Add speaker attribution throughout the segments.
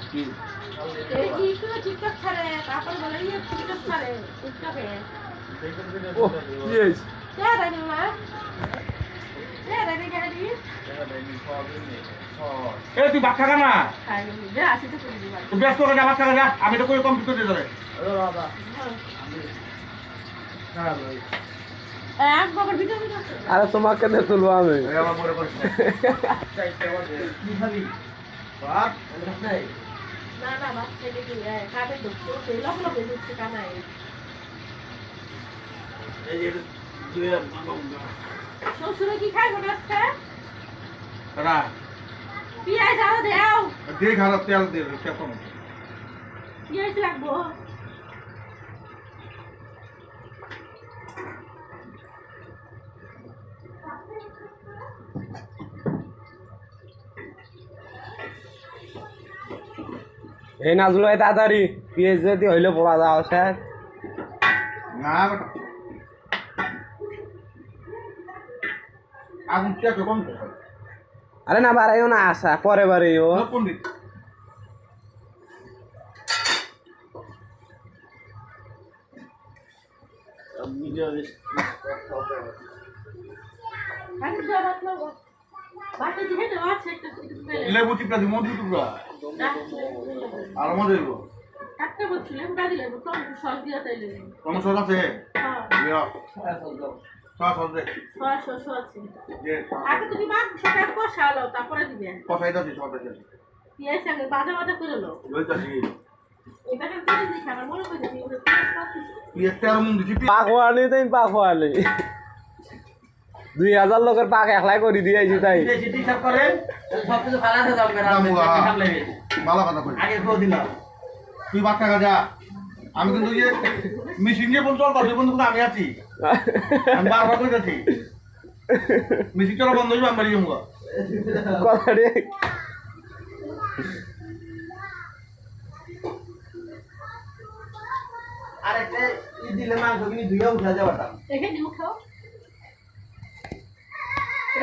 Speaker 1: কি
Speaker 2: এই কি টিকটক ছাড়ে তারপর বলে এই টিকটক ছাড়ে টিকটকে
Speaker 1: ও ইয়েস
Speaker 2: কে জানি মা কে জানি গাড়ি
Speaker 1: এ তুই ভাত খাগা না
Speaker 2: খাই দে আসি তো করে দিবা
Speaker 1: তুই ব্যস্ত করে যা ভাত খাগা যা আমি তো করে কমপ্লিট করে দিতে
Speaker 3: বাবা
Speaker 2: এক বাবার ভিডিও ভিডিও
Speaker 3: আরে তোমাকে নে তুলবো আমি
Speaker 1: আমার মনে করিস
Speaker 3: কি খাবি
Speaker 1: ভাত
Speaker 2: না না বাস থেকে কি কাটে দুটো সেই লোক লোক দুটো কানাই
Speaker 1: এই যে তুই
Speaker 2: শ্বশুর কি খাই গোটা আজকে
Speaker 1: রা
Speaker 2: পিয়াজ আরো দাও
Speaker 1: দে খারাপ তেল দে কেমন
Speaker 2: পিয়াজ লাগবো
Speaker 3: এই নাজুল ভাই তাড়াতাড়ি পিএস যদি হইলে পড়া যাও স্যার
Speaker 1: না বেটা আগুন চেক কম
Speaker 3: আরে না বাড়াইও না আসা পরে বাড়াইও
Speaker 1: পণ্ডিত
Speaker 2: আমি জবাব নেব বাকি দিয়ে দাও আছে একটা
Speaker 1: লেবু চিপটা দি মধু টুকরা আর মধু দিব
Speaker 2: কাটতে বলছিলে উড়া দিলে তো সস দিয়া তাইলে
Speaker 1: কোন সস আছে
Speaker 2: হ্যাঁ
Speaker 1: লিয়া সস আছে
Speaker 2: সস আছে
Speaker 1: যে
Speaker 2: আগে তুমি মাংসটা কষালো তারপরে দিবে
Speaker 1: কষাই দাও সস আছে
Speaker 2: পিয়াজ আগে ভাজা ভাজা করে লো
Speaker 1: লইতাছি
Speaker 2: এটা কেন করে দিছি আমার মনে করে দিই ওটা পিয়াজ কাটছি
Speaker 1: পিয়াজ তেল মুন দিছি
Speaker 3: পাকওয়ানি তুমি পাকওয়ানি 2000 লোকের পাক একলাই করে দিয়েছি তাই
Speaker 4: বেশি হিসাব করেন সবকিছু ফালাতে যাও
Speaker 1: ভালো কথা কই
Speaker 4: আগে কো দিলাম
Speaker 1: তুই ভাত খাগা যা আমি কিন্তু যে মিশিং নিয়ে বল চলতা জীবন কিন্তু আমি আছি আমি বারবার কইতাছি মিশিং চলা বন্ধ হইব আমি বাড়ি যাবো
Speaker 3: কথা রে
Speaker 4: আরেকটা ই দিলে মাংস কিনি ধুইয়া উঠা যাওয়াটা
Speaker 2: এখানে উঠাও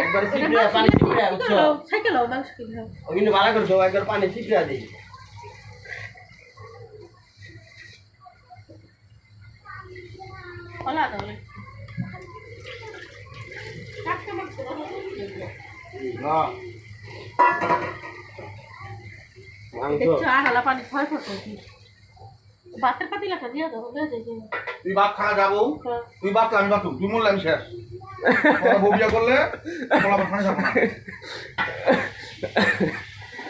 Speaker 4: একবার সিপিয়া পানি সিপিয়া উঠছো
Speaker 2: সাইকেল মাংস কিনে দাও
Speaker 4: ও কিন্তু ভালো করে সবাই একবার পানি সিপিয়া দেই
Speaker 2: ওলা দাও কাটতে মাংস
Speaker 1: না
Speaker 3: মাংস
Speaker 2: দেখছো আড়ালা পানি ভয় করতে কি ভাতের পাতিলাটা দিয়ে দাও দিয়ে দে
Speaker 1: তুই ভাত খাগা যাবো তুই ভাত আমি ভাত তুই মরলে আমি শেষ বউ বিয়া করলে বলা পানি খাবো না